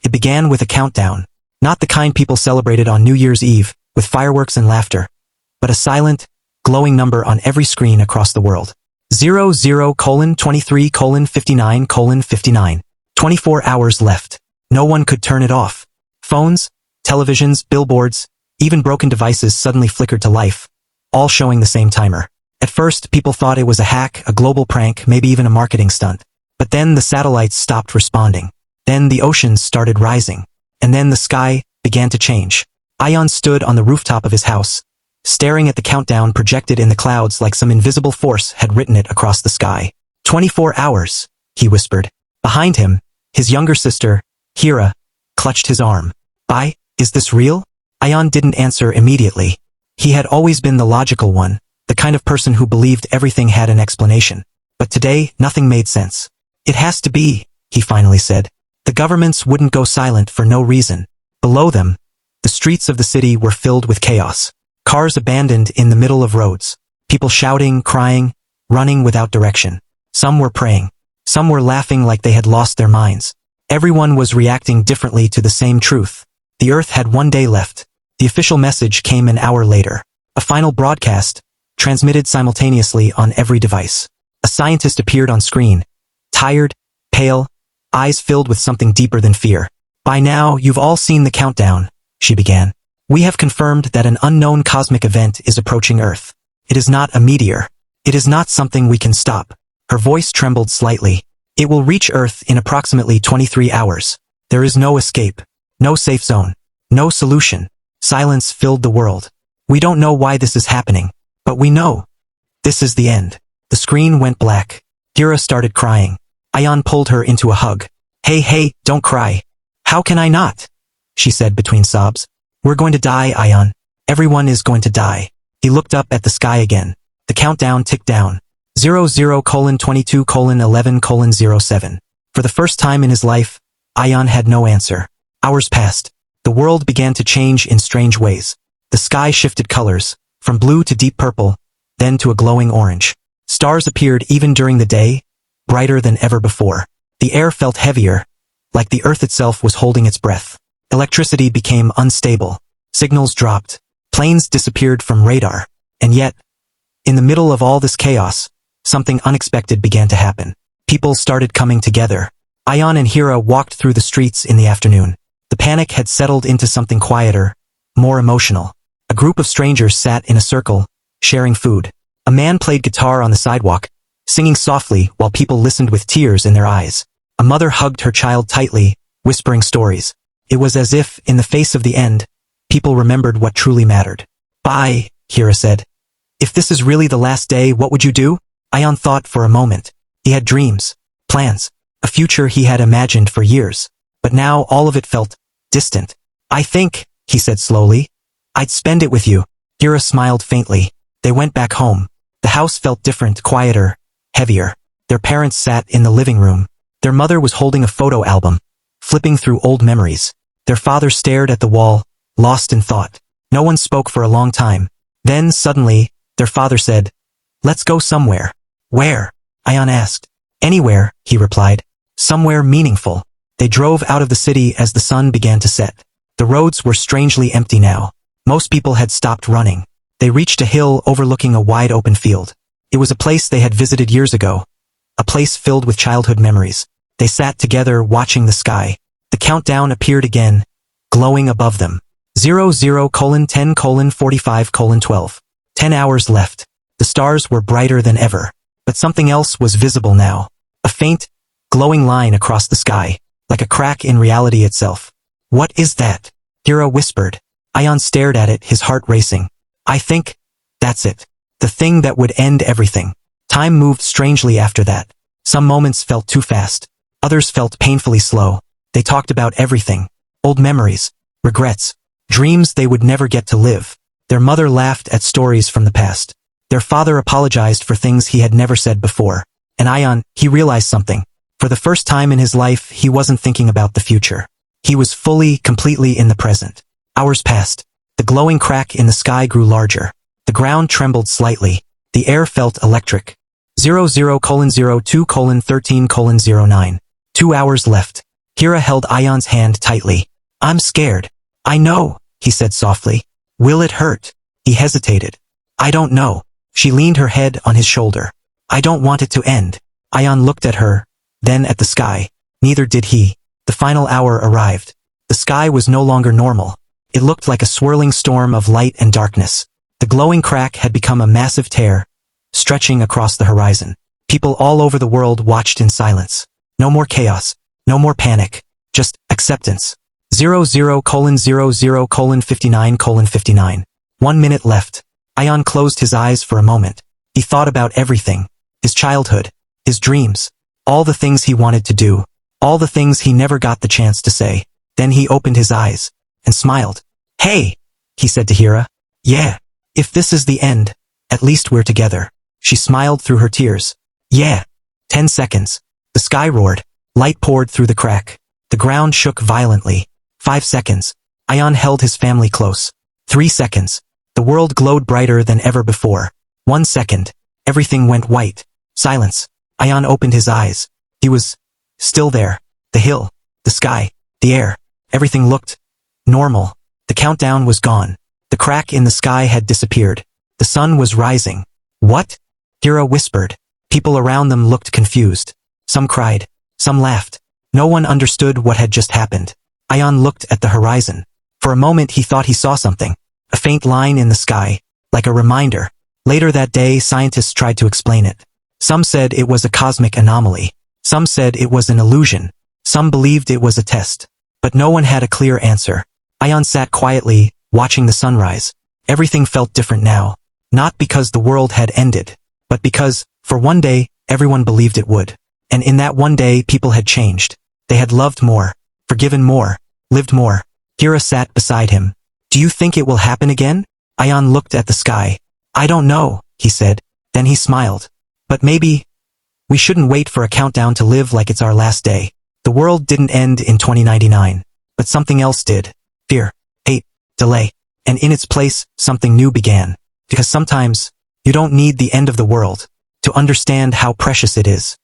It began with a countdown. Not the kind people celebrated on New Year's Eve, with fireworks and laughter, but a silent, glowing number on every screen across the world. 00:23:59:59. 24 hours left. No one could turn it off. Phones, televisions, billboards, even broken devices suddenly flickered to life, all showing the same timer. At first, people thought it was a hack, a global prank, maybe even a marketing stunt. But then the satellites stopped responding. Then the oceans started rising. And then the sky began to change. Ion stood on the rooftop of his house, staring at the countdown projected in the clouds like some invisible force had written it across the sky. 24 hours, he whispered. Behind him, his younger sister, Hira, clutched his arm. Is this real? Ion didn't answer immediately. He had always been the logical one, the kind of person who believed everything had an explanation. But today, nothing made sense. It has to be, he finally said. The governments wouldn't go silent for no reason. Below them, the streets of the city were filled with chaos. Cars abandoned in the middle of roads. People shouting, crying, running without direction. Some were praying. Some were laughing like they had lost their minds. Everyone was reacting differently to the same truth. The Earth had one day left. The official message came an hour later. A final broadcast, transmitted simultaneously on every device. A scientist appeared on screen. Tired, pale, eyes filled with something deeper than fear. By now, you've all seen the countdown, she began. We have confirmed that an unknown cosmic event is approaching Earth. It is not a meteor. It is not something we can stop. Her voice trembled slightly. It will reach Earth in approximately 23 hours. There is no escape. No safe zone. No solution. Silence filled the world. We don't know why this is happening, but we know. This is the end. The screen went black. Hira started crying. Ion pulled her into a hug. Hey, don't cry. How can I not? She said between sobs. We're going to die, Ion. Everyone is going to die. He looked up at the sky again. The countdown ticked down. 00:22:11:07. For the first time in his life, Ion had no answer. Hours passed. The world began to change in strange ways. The sky shifted colors, from blue to deep purple, then to a glowing orange. Stars appeared even during the day, brighter than ever before. The air felt heavier, like the Earth itself was holding its breath. Electricity became unstable. Signals dropped. Planes disappeared from radar. And yet, in the middle of all this chaos, something unexpected began to happen. People started coming together. Ion and Hira walked through the streets in the afternoon. The panic had settled into something quieter, more emotional. A group of strangers sat in a circle, sharing food. A man played guitar on the sidewalk, singing softly while people listened with tears in their eyes. A mother hugged her child tightly, whispering stories. It was as if, in the face of the end, people remembered what truly mattered. Bye, Hira said. If this is really the last day, what would you do? Ion thought for a moment. He had dreams, plans, a future he had imagined for years. But now all of it felt distant. I think, he said slowly, I'd spend it with you. Hira smiled faintly. They went back home. The house felt different, quieter, heavier. Their parents sat in the living room. Their mother was holding a photo album, flipping through old memories. Their father stared at the wall, lost in thought. No one spoke for a long time. Then, suddenly, their father said, Let's go somewhere. Where? Ion asked. Anywhere, he replied. Somewhere meaningful. They drove out of the city as the sun began to set. The roads were strangely empty now. Most people had stopped running. They reached a hill overlooking a wide open field. It was a place they had visited years ago. A place filled with childhood memories. They sat together watching the sky. The countdown appeared again, glowing above them. 00:10:45:12. 10 hours left. The stars were brighter than ever. But something else was visible now. A faint, glowing line across the sky, like a crack in reality itself. What is that? Hira whispered. Ion stared at it, his heart racing. I think, that's it. The thing that would end everything. Time moved strangely after that. Some moments felt too fast. Others felt painfully slow. They talked about everything. Old memories, regrets, dreams they would never get to live. Their mother laughed at stories from the past. Their father apologized for things he had never said before. And Ion, he realized something. For the first time in his life, he wasn't thinking about the future. He was fully, completely in the present. Hours passed. The glowing crack in the sky grew larger. The ground trembled slightly. The air felt electric. 00:02:13:09. 2 hours left. Kira held Ayan's hand tightly. I'm scared. I know, he said softly. Will it hurt? He hesitated. I don't know. She leaned her head on his shoulder. I don't want it to end. Ayan looked at her, then at the sky. Neither did he. The final hour arrived. The sky was no longer normal. It looked like a swirling storm of light and darkness. The glowing crack had become a massive tear, stretching across the horizon. People all over the world watched in silence. No more chaos. No more panic. Just acceptance. 00:00:59:59. 1 minute left. Ayan closed his eyes for a moment. He thought about everything. His childhood. His dreams. All the things he wanted to do. All the things he never got the chance to say. Then he opened his eyes and smiled. Hey, he said to Hira. Yeah. If this is the end, at least we're together. She smiled through her tears. Yeah. 10 seconds. The sky roared. Light poured through the crack. The ground shook violently. 5 seconds. Ayan held his family close. 3 seconds. The world glowed brighter than ever before. 1 second. Everything went white. Silence. Ayan opened his eyes. He was still there. The hill. The sky. The air. Everything looked normal. The countdown was gone. The crack in the sky had disappeared. The sun was rising. What? Hira whispered. People around them looked confused. Some cried. Some laughed. No one understood what had just happened. Ayan looked at the horizon. For a moment he thought he saw something. A faint line in the sky, like a reminder. Later that day, scientists tried to explain it. Some said it was a cosmic anomaly. Some said it was an illusion. Some believed it was a test. But no one had a clear answer. Ayan sat quietly, watching the sunrise. Everything felt different now. Not because the world had ended, but because, for one day, everyone believed it would. And in that one day, people had changed. They had loved more, forgiven more, lived more. Hira sat beside him. Do you think it will happen again? Ayan looked at the sky. I don't know, he said. Then he smiled. But maybe we shouldn't wait for a countdown to live like it's our last day. The world didn't end in 2099, but something else did. Fear, hate, delay. And in its place, something new began. Because sometimes, you don't need the end of the world to understand how precious it is.